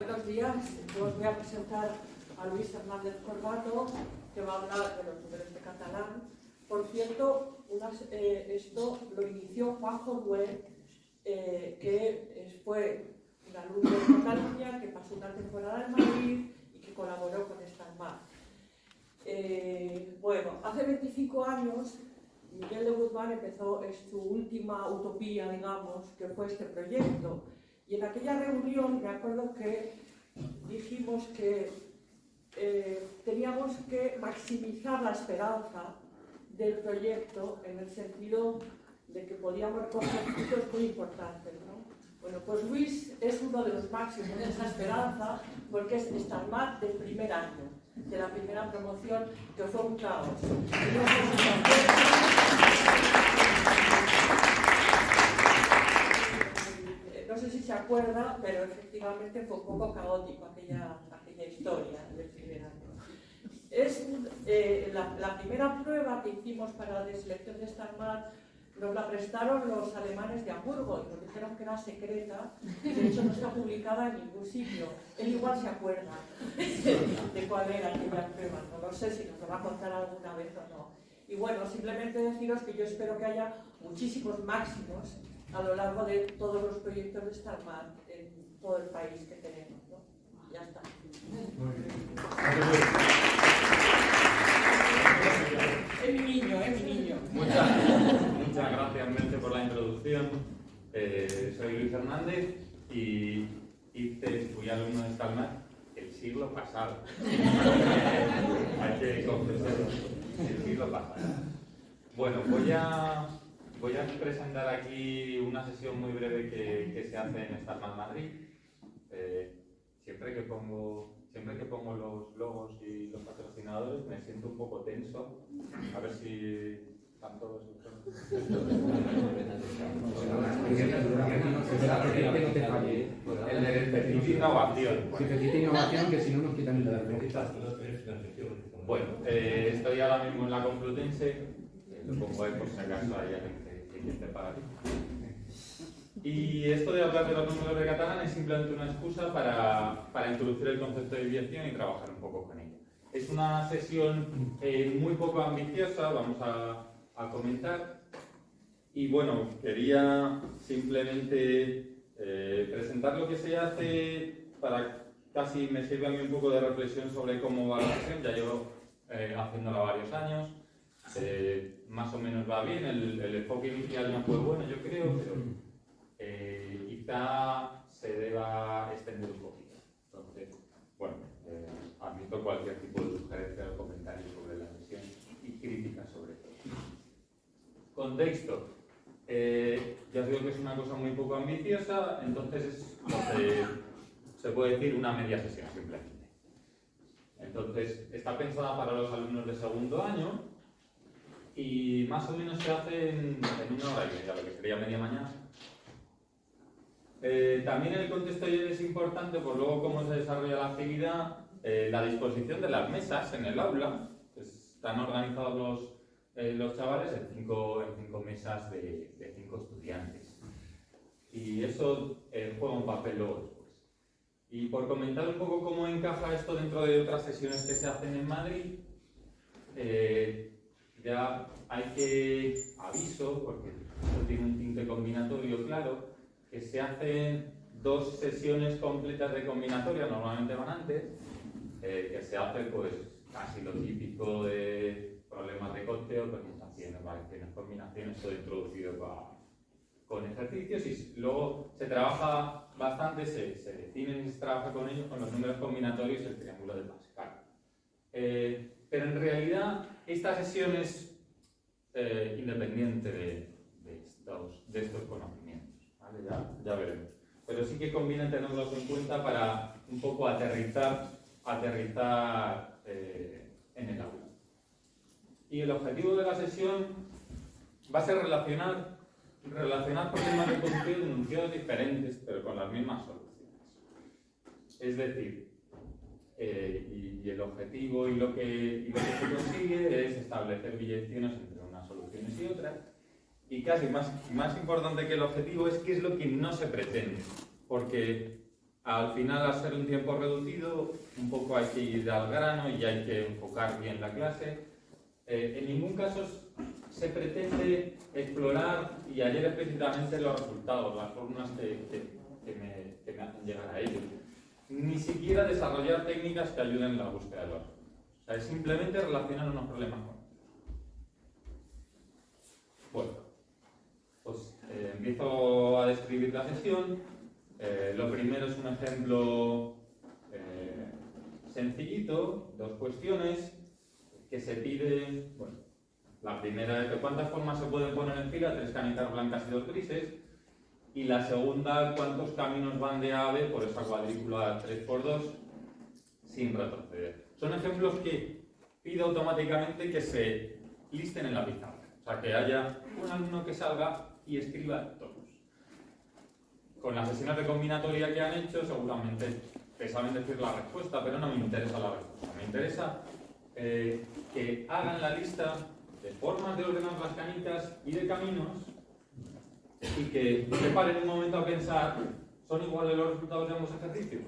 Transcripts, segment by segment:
Buenos días, yo os voy a presentar a Luis Hernández Corbato, que va a hablar de los números de catalán. Por cierto, esto lo inició Juanjo Dué, que fue un alumno de Cataluña, que pasó una temporada en Madrid y que colaboró con Starmad. Bueno, hace 25 años Miguel de Guzmán empezó su última utopía, digamos, que fue este proyecto. Y en aquella reunión me acuerdo que dijimos que teníamos que maximizar la esperanza del proyecto en el sentido de que podíamos recoger frutos muy importantes, ¿no? Bueno, pues Luis es uno de los máximos de esa esperanza porque es Starmad del primer año, de la primera promoción, que fue un caos. No sé si se acuerda, pero efectivamente fue un poco caótico aquella historia del primer año. Es la primera prueba que hicimos para la deselección de Starmad nos la prestaron los alemanes de Hamburgo y nos dijeron que era secreta y de hecho no está publicada en ningún sitio. Él igual se acuerda de cuál era aquella prueba, no lo sé si nos lo va a contar alguna vez o no. Y bueno, simplemente deciros que yo espero que haya muchísimos máximos a lo largo de todos los proyectos de Starmad en todo el país que tenemos, ¿no? Ya está. Muy bien. Es mi niño, es mi niño. Muchas gracias, Merche, por la introducción. Soy Luis Hernández y fui alumno de Starmad el siglo pasado. Hay que confesarlo, el siglo pasado. Bueno, voy a presentar aquí una sesión muy breve que se hace en Starmad Madrid. Siempre que pongo los logos y los patrocinadores me siento un poco tenso. A ver si están todos. El de Necesita Innovación. Si necesita innovación, que si no nos quitan el teléfono. Bueno, estoy ahora mismo en la Complutense. Lo pongo ahí por si acaso hay alguien que quiere pagar. Y esto de hablar de los números de catalán es simplemente una excusa para introducir el concepto de desviación y trabajar un poco con ello. Es una sesión muy poco ambiciosa, vamos a comentar. Y bueno, quería simplemente presentar lo que se hace para casi me sirve a mí un poco de reflexión sobre cómo va la sesión. Ya llevo haciéndola varios años. Más o menos va bien, el enfoque inicial no fue bueno, yo creo, pero quizá se deba extender un poquito. Entonces, bueno, admito cualquier tipo de sugerencia o comentario sobre la sesión y críticas sobre todo. Contexto. Ya os digo que es una cosa muy poco ambiciosa, entonces es lo que se puede decir una media sesión simplemente. Entonces, está pensada para los alumnos de segundo año y más o menos se hace en 1 hora y media, lo que sería media mañana. También el contexto es importante por luego cómo se desarrolla la actividad, la disposición de las mesas en el aula. Pues están organizados los chavales en cinco mesas de 5 estudiantes. Y eso juega un papel luego después. Y por comentar un poco cómo encaja esto dentro de otras sesiones que se hacen en Madrid, ya hay que aviso, porque esto tiene un tinte combinatorio claro, que se hacen 2 sesiones completas de combinatoria, normalmente van antes, que se hace pues casi lo típico de problemas de coteo, permutaciones, variaciones, combinaciones, todo introducido con ejercicios y luego se trabaja bastante, se definen y se trabaja con ellos, con los números combinatorios y el triángulo de Pascal. Pero en realidad esta sesión es independiente de estos conocimientos. ¿Vale? Ya veremos. Pero sí que conviene tenerlos en cuenta para un poco aterrizar en el aula. Y el objetivo de la sesión va a ser relacionar problemas de conducción enunciados diferentes, pero con las mismas soluciones. Es decir, y el objetivo y lo que se consigue es establecer biyecciones entre unas soluciones y otras. Y casi más importante que el objetivo es qué es lo que no se pretende. Porque Al final, al ser un tiempo reducido, un poco hay que ir al grano y hay que enfocar bien la clase. En ningún caso se pretende explorar y hallar explícitamente los resultados, las fórmulas que me hacen llegar a ellos. Ni siquiera desarrollar técnicas que ayuden en la búsqueda de los resultados. O sea, es simplemente relacionar unos problemas con otros. Bueno, pues empiezo a describir la sesión. Lo primero es un ejemplo sencillito, 2 cuestiones que se piden. Bueno, la primera es que cuántas formas se pueden poner en fila, 3 canicas blancas y 2 grises. Y la segunda, cuántos caminos van de A a B por esa cuadrícula 3×2 sin retroceder. Son ejemplos que pido automáticamente que se listen en la pizarra. O sea, que haya un alumno que salga y escriba todos. Con las sesiones de combinatoria que han hecho, seguramente te saben decir la respuesta, pero no me interesa la respuesta. Me interesa que hagan la lista de formas de ordenar las canicas y de caminos y que se paren un momento a pensar, ¿son iguales los resultados de ambos ejercicios?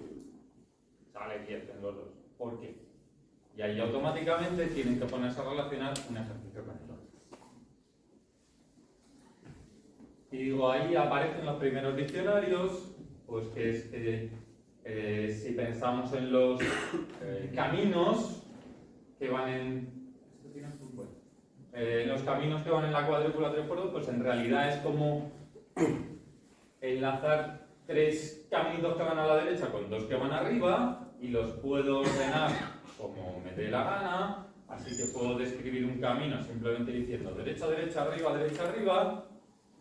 Sale 10 en los dos. ¿Por qué? Y ahí automáticamente tienen que ponerse a relacionar un ejercicio con el otro. Y digo, ahí aparecen los primeros diccionarios, pues que es que si pensamos en los caminos que van en... los caminos que van en la cuadrícula 3×2, pues en realidad es como enlazar 3 caminitos que van a la derecha con 2 que van arriba y los puedo ordenar como me dé la gana, así que puedo describir un camino simplemente diciendo derecha, derecha, arriba,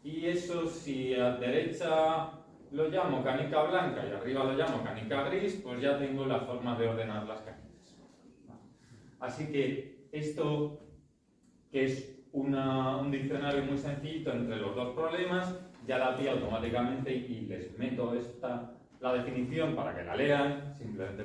y eso si a derecha lo llamo canica blanca y arriba lo llamo canica gris, pues ya tengo la forma de ordenar las canicas. Así que esto, que es un diccionario muy sencillito entre los 2 problemas, ya la pilla automáticamente y les meto la definición para que la lean, simplemente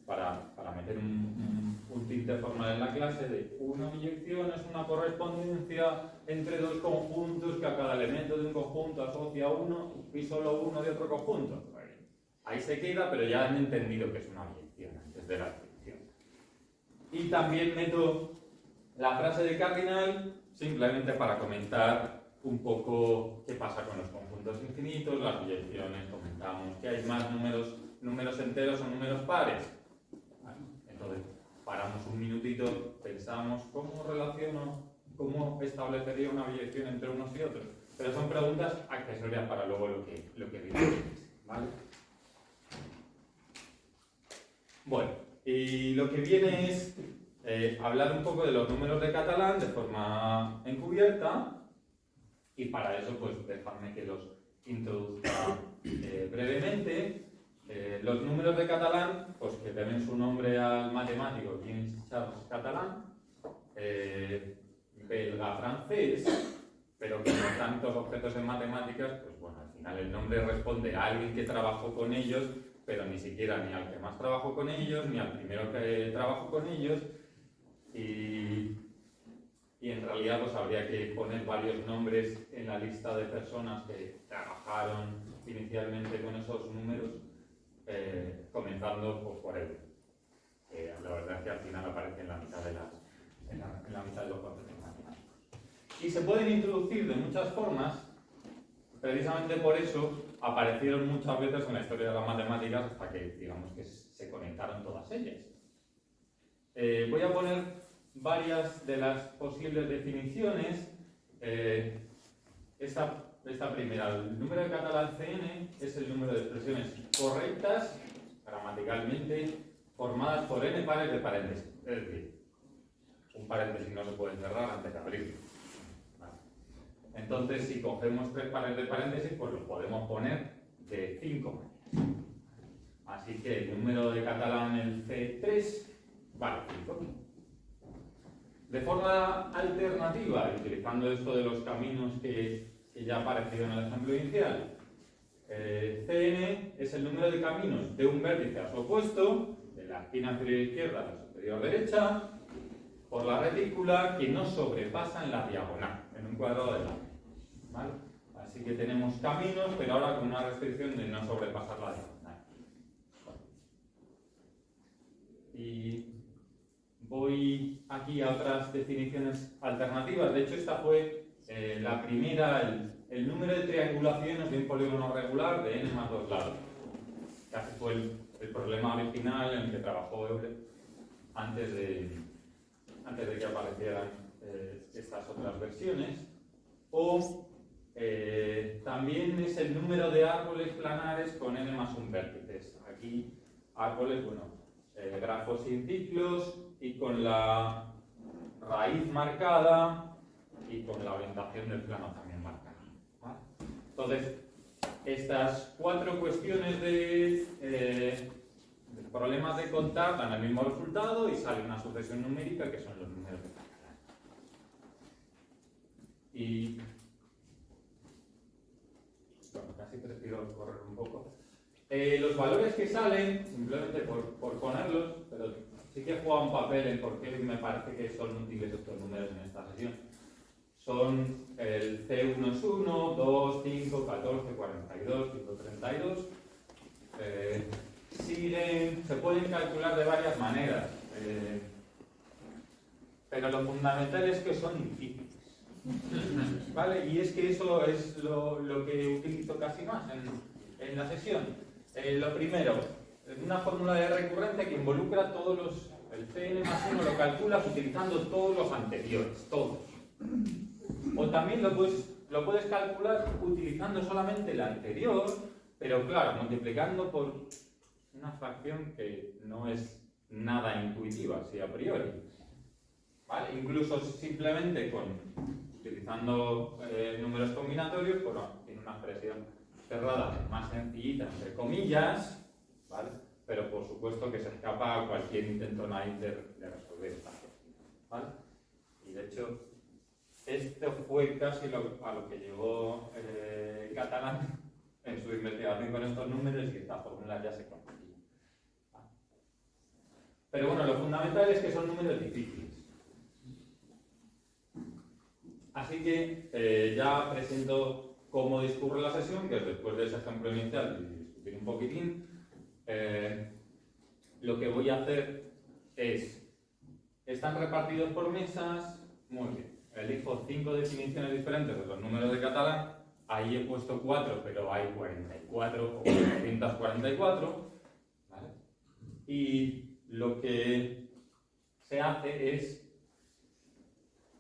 para meter un tinte formal en la clase de una biyección es una correspondencia entre 2 conjuntos que a cada elemento de un conjunto asocia uno y solo uno de otro conjunto. Ahí se queda, pero ya han entendido que es una biyección antes de la definición. Y también meto la frase de Cardinal simplemente para comentar un poco qué pasa con los conjuntos infinitos, las biyecciones, comentamos que hay más números enteros o números pares. Entonces, paramos un minutito, pensamos cómo establecería una biyección entre unos y otros. Pero son preguntas a que servían para luego lo que viene, ¿vale? Bueno, y lo que viene es hablar un poco de los números de Catalán de forma encubierta, y para eso pues dejadme que los introduzca brevemente. Los números de Catalán, pues que deben su nombre al matemático Jean-Charles Catalan, belga-francés, pero como tantos objetos en matemáticas, pues bueno, al final el nombre responde a alguien que trabajó con ellos, pero ni siquiera ni al que más trabajó con ellos, ni al primero que trabajó con ellos, y en realidad pues habría que poner varios nombres en la lista de personas que trabajaron inicialmente con esos números, comenzando pues, por él. La verdad es que al final aparece en la mitad de los conceptos matemáticos. Y se pueden introducir de muchas formas, precisamente por eso aparecieron muchas veces en la historia de las matemáticas hasta que, digamos, que se conectaron todas ellas. Voy a poner varias de las posibles definiciones. Esta primera, el número de Catalan CN es el número de expresiones correctas, gramaticalmente, formadas por n pares de paréntesis. Es decir, un paréntesis no se puede cerrar antes de abrirlo. ¿Vale? Entonces, si cogemos 3 pares de paréntesis, pues los podemos poner de 5 maneras. Así que el número de Catalan, el C3, vale 5. De forma alternativa, utilizando esto de los caminos que ya ha aparecido en el ejemplo inicial, Cn es el número de caminos de un vértice a su opuesto, de la esquina inferior izquierda a la superior derecha, por la retícula que no sobrepasan la diagonal, en un cuadrado de lado. ¿Vale? Así que tenemos caminos, pero ahora con una restricción de no sobrepasar la diagonal. y voy aquí a otras definiciones alternativas. De hecho, esta fue la primera, el número de triangulaciones de un polígono regular de n más 2 lados. Casi fue el problema original en el que trabajó Euler antes de que aparecieran estas otras versiones. O también es el número de árboles planares con n más 1 vértices. Aquí árboles, bueno, grafos sin ciclos y con la raíz marcada y con la orientación del plano también marcada, ¿vale? Entonces, estas 4 cuestiones de problemas de contar dan el mismo resultado y sale una sucesión numérica que son los números de Catalan. Y bueno, casi prefiero correr un poco. Los valores que salen, simplemente por ponerlos, pero sí que juega un papel en por qué me parece que son útiles estos números en esta sesión. Son el C1 es 1, 2, 5, 14, 42, 132. Se pueden calcular de varias maneras, pero lo fundamental es que son difíciles, ¿vale? Y es que eso es lo que utilizo casi más en la sesión. Lo primero, una fórmula de recurrencia que involucra el Cn más 1 lo calculas utilizando todos los anteriores, todos. O también lo puedes calcular utilizando solamente el anterior, pero claro, multiplicando por una fracción que no es nada intuitiva, así a priori, ¿vale? Incluso simplemente utilizando números combinatorios, pues no, tiene una expresión cerrada más sencillita, entre comillas, ¿vale? Pero por supuesto que se escapa a cualquier intento naive de resolver esta cuestión, ¿vale? Y de hecho, esto fue casi a lo que llegó Catalan en su investigación con estos números y esta fórmula ya se conseguía. Pero bueno, lo fundamental es que son números difíciles. Así que ya presento cómo discurre la sesión, que es después de ese ejemplo inicial y discutir un poquitín. Lo que voy a hacer es, están repartidos por mesas, muy bien. Elijo 5 definiciones diferentes de los números de Catalan. Ahí he puesto 4, pero hay 44 o 444. ¿Vale? Y lo que se hace es,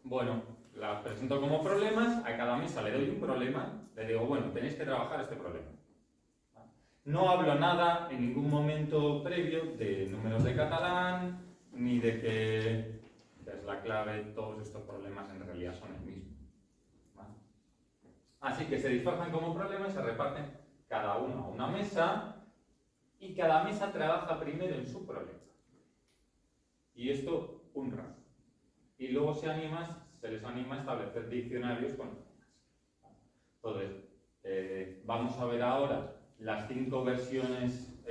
bueno, las presento como problemas, a cada mesa le doy un problema, le digo, bueno, tenéis que trabajar este problema. ¿Vale? No hablo nada en ningún momento previo de números de Catalan, ni de que es la clave, todos estos problemas en realidad son el mismo. ¿Vale? Así que se disfrazan como problemas y se reparten cada uno a una mesa y cada mesa trabaja primero en su problema. Y esto un rato. Y luego se les anima a establecer diccionarios con problemas. Entonces, vamos a ver ahora las 5 versiones,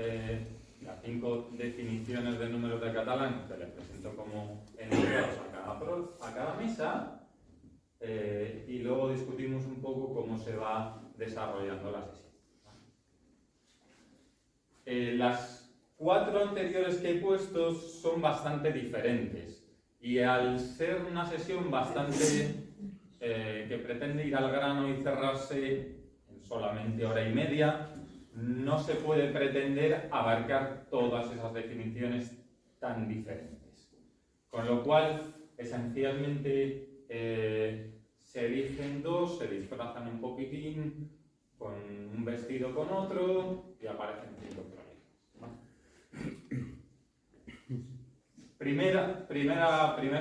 las 5 definiciones de números de Catalan que les presento como enunciados a cada mesa y luego discutimos un poco cómo se va desarrollando la sesión. Las 4 anteriores que he puesto son bastante diferentes y al ser una sesión bastante que pretende ir al grano y cerrarse en solamente hora y media, no se puede pretender abarcar todas esas definiciones tan diferentes. Con lo cual, esencialmente, se eligen 2, se disfrazan un poquitín, con un vestido con otro, y aparecen 5 problemas. Primer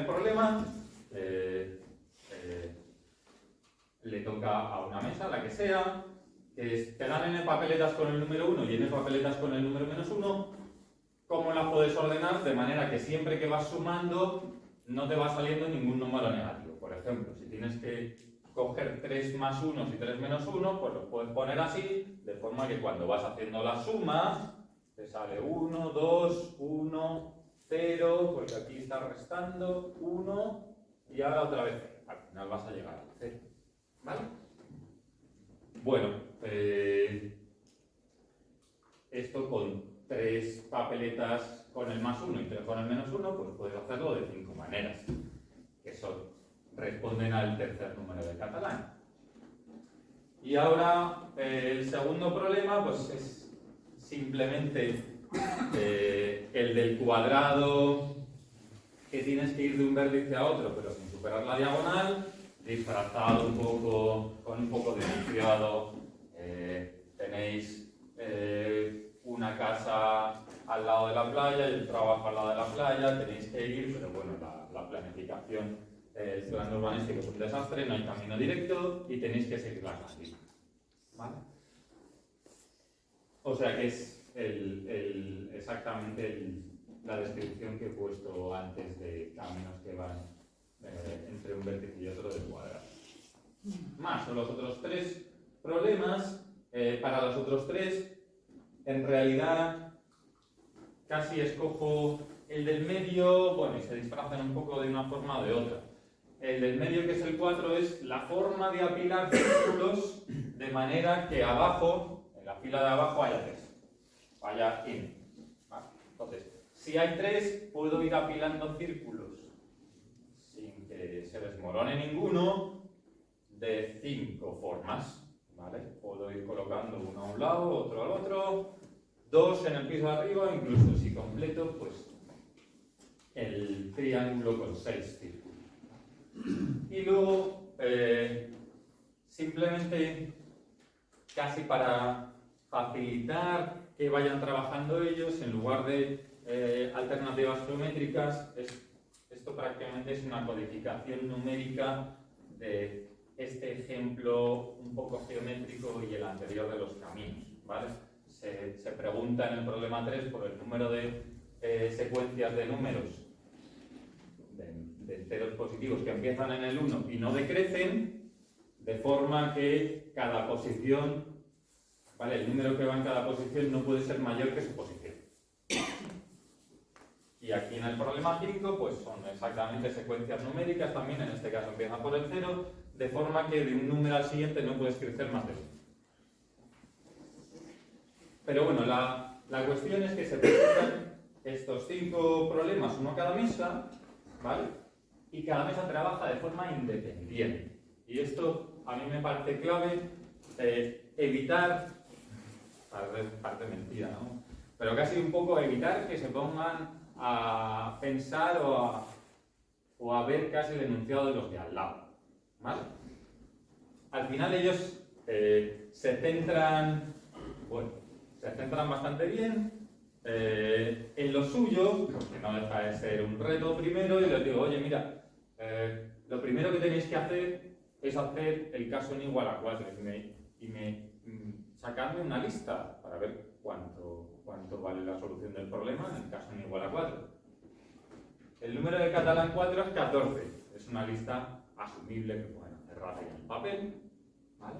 problema, le toca a una mesa, la que sea, que te dan n papeletas con el número 1 y n papeletas con el número menos 1. ¿Cómo las puedes ordenar? De manera que siempre que vas sumando no te va saliendo ningún número negativo. Por ejemplo, si tienes que coger 3 más 1 y 3 menos 1, pues los puedes poner así, de forma que cuando vas haciendo la suma, te sale 1, 2, 1, 0, porque aquí está restando 1 y ahora otra vez 0. Al final vas a llegar a 0. ¿Vale? Bueno, esto con 3 papeletas con el +1 y 3 con el -1, pues puedes hacerlo de 5 maneras, que responden al tercer número de catalán. Y ahora el segundo problema pues es simplemente el del cuadrado, que tienes que ir de un vértice a otro, pero sin superar la diagonal, disfrazado un poco, con un poco de enunciado. Tenéis una casa al lado de la playa y el trabajo al lado de la playa, tenéis que ir, pero bueno, la planificación, el plan urbanístico es un desastre, no hay camino directo y tenéis que seguir las casitas, ¿vale? O sea que es exactamente la descripción que he puesto antes de caminos que van entre un vértice y otro del cuadrado. Más son los otros 3 problemas. Para los otros 3, en realidad casi escojo el del medio, bueno, y se disfrazan un poco de una forma o de otra. El del medio, que es el 4, es la forma de apilar círculos de manera que abajo, en la fila de abajo, haya 3. Haya in. Vale. Entonces, si hay 3, puedo ir apilando círculos sin que se desmorone ninguno de 5 formas. ¿Vale? Puedo ir colocando uno a un lado, otro al otro, 2 en el piso de arriba, incluso si completo, pues el triángulo con 6 círculos. Y luego, simplemente, casi para facilitar que vayan trabajando ellos, en lugar de alternativas geométricas, esto prácticamente es una codificación numérica de este ejemplo un poco geométrico y el anterior de los caminos, ¿vale? Se pregunta en el problema 3 por el número de secuencias de números de enteros positivos que empiezan en el 1 y no decrecen, de forma que cada posición, ¿vale? El número que va en cada posición no puede ser mayor que su posición. Y aquí en el problema 5 pues son exactamente secuencias numéricas, también en este caso empiezan por el 0, de forma que de un número al siguiente no puedes crecer más de 1. Pero bueno, la cuestión es que se presentan estos 5 problemas, uno a cada mesa, ¿vale? Y cada mesa trabaja de forma independiente. Y esto a mí me parece clave, evitar, parece mentira, ¿no? Pero casi un poco evitar que se pongan a pensar o a ver casi el enunciado de los de al lado, ¿vale? Al final ellos se centran bastante bien en lo suyo, porque no deja de ser un reto primero, y les digo, oye, mira, lo primero que tenéis que hacer es hacer el caso n igual a 4 y sacarme una lista para ver cuánto vale la solución del problema en el caso n igual a 4. El número de catalán 4 es 14, es una lista asumible que pueden hacer rápido en el papel, ¿vale?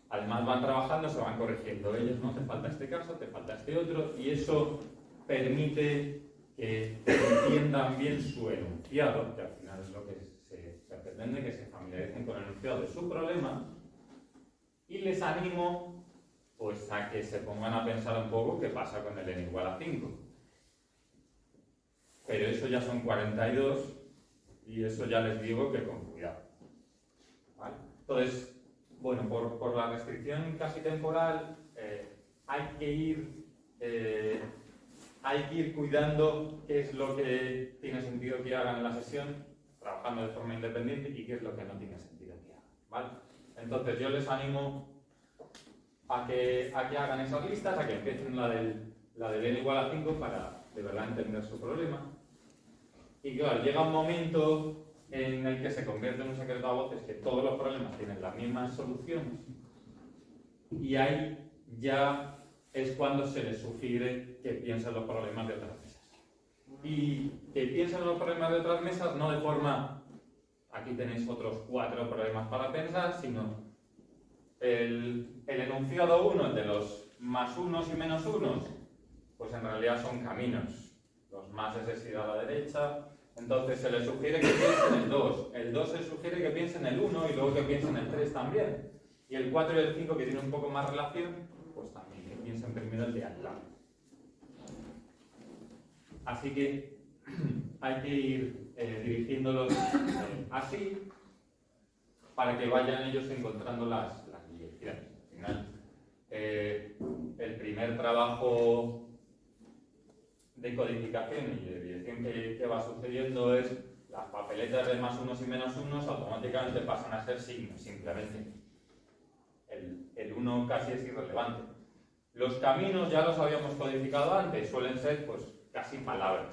Además van trabajando, se van corrigiendo ellos, ¿no? Te falta este caso, te falta este otro, y eso permite que entiendan bien su enunciado, que al final es lo que se pretende, que se familiaricen con el enunciado de su problema, y les animo pues a que se pongan a pensar un poco qué pasa con el n igual a 5. Pero eso ya son 42 y eso ya les digo que con cuidado, ¿vale? Entonces, bueno, por la restricción casi temporal hay que ir cuidando qué es lo que tiene sentido que hagan en la sesión, trabajando de forma independiente, y qué es lo que no tiene sentido que hagan, ¿vale? Entonces yo les animo a que hagan esas listas, a que empiecen la del n igual a 5 para de verdad entender su problema. Y claro, llega un momento en el que se convierte en un secreto a voces que todos los problemas tienen las mismas soluciones, y ahí ya es cuando se les sugiere que piensen los problemas de otras mesas. Y que piensen los problemas de otras mesas no de forma, aquí tenéis otros 4 problemas para pensar, sino el enunciado 1, el de los más unos y menos unos, pues en realidad son caminos. Los más es ir a la derecha. Entonces se les sugiere que piensen el 2. El 2 se sugiere que piensen el 1 y luego que piensen el 3 también. Y el 4 y el 5, que tienen un poco más relación, pues también que piensen tenéis en primero el de al lado. Así que hay que ir dirigiéndolos así para que vayan ellos encontrando las direcciones. Al final, el primer trabajo de codificación y de dirección que va sucediendo es las papeletas de más unos y menos unos automáticamente pasan a ser signos, simplemente. El uno casi es irrelevante. Los caminos ya los habíamos codificado antes, suelen ser pues casi palabras,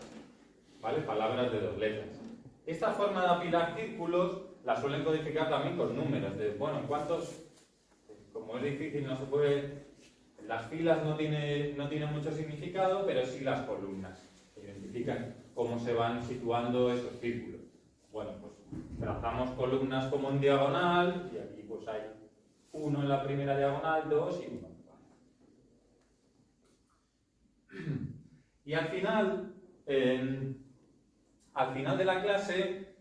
¿vale? Palabras de 2 letras. Esta forma de apilar círculos la suelen codificar también con números, de bueno, ¿cuántos? Como es difícil, no se puede. Las filas no tienen mucho significado, pero sí las columnas. Identifican cómo se van situando esos círculos. Bueno, pues trazamos columnas como en diagonal, y aquí pues hay 1 en la primera diagonal, 2 y 1. Y al final de la clase,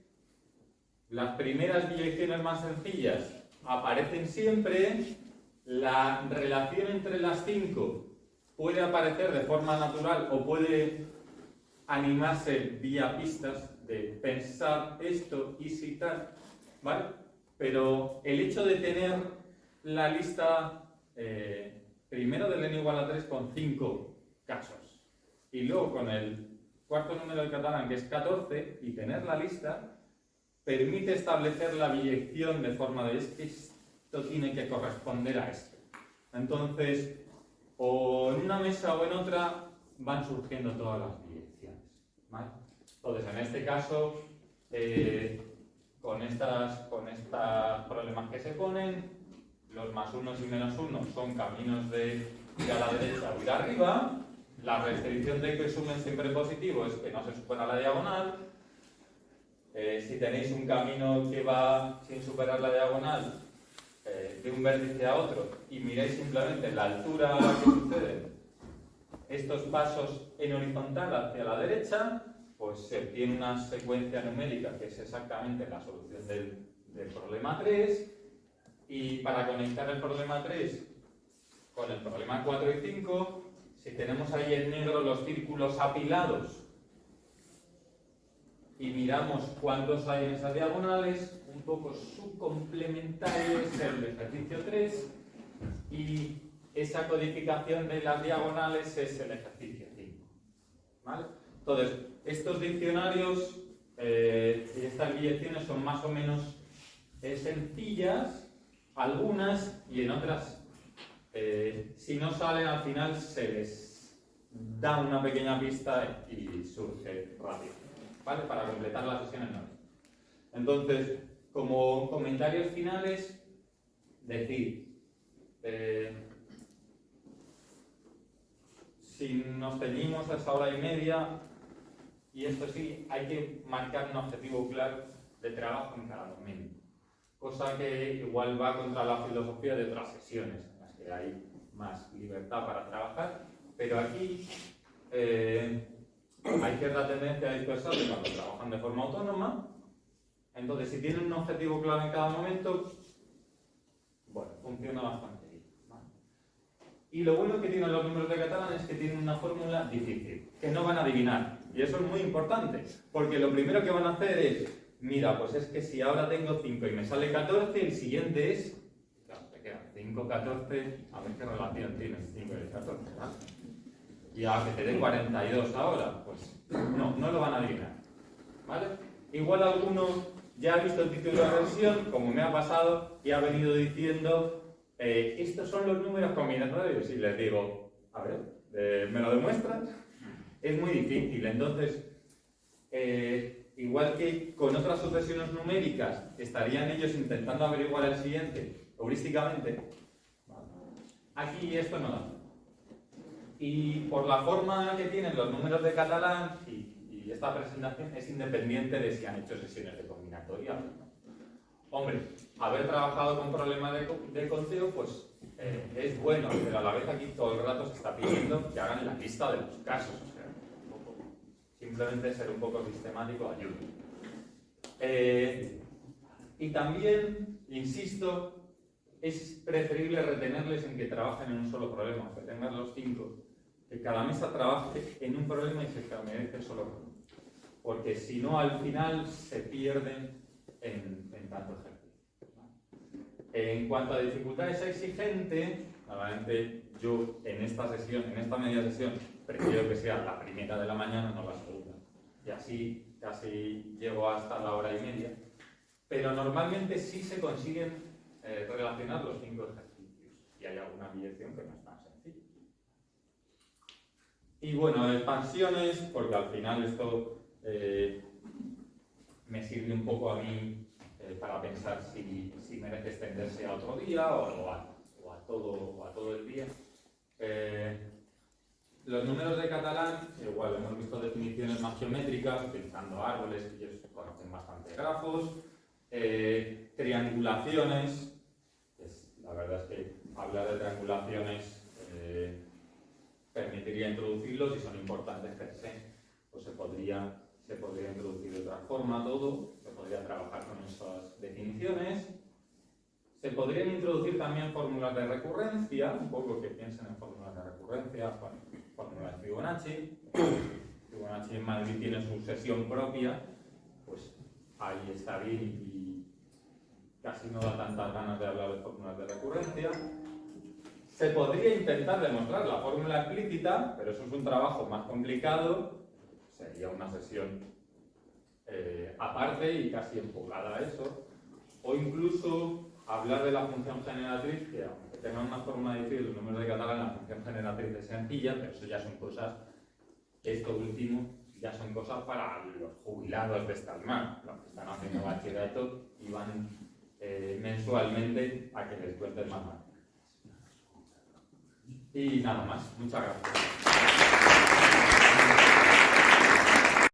las primeras direcciones más sencillas aparecen siempre. La relación entre las 5 puede aparecer de forma natural o puede animarse vía pistas de pensar esto y si tal, ¿vale? Pero el hecho de tener la lista primero del n igual a 3 con 5 casos y luego con el cuarto número del catalán que es 14 y tener la lista permite establecer la biyección de forma de esto tiene que corresponder a esto. Entonces, o en una mesa o en otra van surgiendo todas las biyecciones, ¿vale? Entonces, en este caso, con estos problemas que se ponen, los más unos y menos unos son caminos de ir a la derecha o ir arriba. La restricción de que sumen siempre positivo es que no se supera la diagonal. Si tenéis un camino que va sin superar la diagonal de un vértice a otro y miráis simplemente la altura a la que suceden estos pasos en horizontal hacia la derecha, pues se obtiene una secuencia numérica que es exactamente la solución del problema 3. Y para conectar el problema 3 con el problema 4 y 5, si tenemos ahí en negro los círculos apilados y miramos cuántos hay en esas diagonales, un poco su complementario es el ejercicio 3 y esa codificación de las diagonales es el ejercicio 5. ¿Vale? Entonces, estos diccionarios y estas biyecciones son más o menos sencillas, algunas, y en otras, si no salen al final se les da una pequeña pista y surge rápido. ¿Vale? Para completar la sesión en 9. Entonces, como comentarios finales, decir, si nos ceñimos a esa hora y media, y esto sí, hay que marcar un objetivo claro de trabajo en cada momento. Cosa que igual va contra la filosofía de otras sesiones, en las que hay más libertad para trabajar, pero aquí hay cierta tendencia a dispersarse cuando trabajan de forma autónoma. Entonces, si tienen un objetivo claro en cada momento, bueno, funciona bastante bien. ¿Vale? Y lo bueno que tienen los números de catalán es que tienen una fórmula difícil, que no van a adivinar. Y eso es muy importante, porque lo primero que van a hacer es, mira, pues es que si ahora tengo 5 y me sale 14, el siguiente es, claro, te quedan 5, 14, a ver qué relación tienes 5 y 14, ¿vale? Y a que te dé 42 ahora, pues no lo van a adivinar, ¿vale? Igual alguno ya ha visto el título de la versión, como me ha pasado, y ha venido diciendo, estos son los números combinatorios, y les digo, a ver, ¿me lo demuestras? Es muy difícil, entonces, igual que con otras sucesiones numéricas, estarían ellos intentando averiguar el siguiente, heurísticamente, aquí esto no da. Y por la forma que tienen los números de catalán y esta presentación es independiente de si han hecho sesiones de combinatoria o no. Hombre, haber trabajado con problemas de conteo, pues es bueno, pero a la vez aquí todo el rato se está pidiendo que hagan la lista de los casos. O sea, simplemente ser un poco sistemático ayuda. Y también, insisto, es preferible retenerles en que trabajen en un solo problema, que tengan los 5, que cada mesa trabaje en un problema y se familiarice solo con uno. Porque si no, al final se pierden en tanto ejercicio. En cuanto a dificultades exigente, normalmente yo en esta media sesión, prefiero que sea la primera de la mañana, no la segunda. Y así casi llego hasta la hora y media. Pero normalmente sí se consiguen relacionar los 5 ejercicios. Y hay alguna dirección que no es tan sencilla. Y bueno, expansiones, porque al final esto me sirve un poco a mí para pensar si merece extenderse a otro día o a todo el día. Los números de catalán, igual hemos visto definiciones más geométricas, utilizando árboles, que ellos conocen bastante grafos. Triangulaciones, pues, la verdad es que hablar de triangulaciones permitiría introducirlos y son importantes per se. Pues se podría introducir de otra forma todo, se podría trabajar con esas definiciones. Se podrían introducir también fórmulas de recurrencia, un poco que piensen en fórmulas de recurrencia, bueno, fórmulas de Fibonacci. Fibonacci en Madrid tiene su sesión propia, pues ahí está bien y casi no da tantas ganas de hablar de fórmulas de recurrencia. Se podría intentar demostrar la fórmula explícita, pero eso es un trabajo más complicado, sería una sesión aparte y casi enfocada a eso, o incluso hablar de la función generatriz, que aunque tenga una forma de decir los números de catalán, la función generatriz es sencilla, pero eso ya son cosas, esto último, ya son cosas para los jubilados de Stalman, los que están haciendo bachillerato y van mensualmente a que les cuenten más matemáticas. Y nada más, muchas gracias.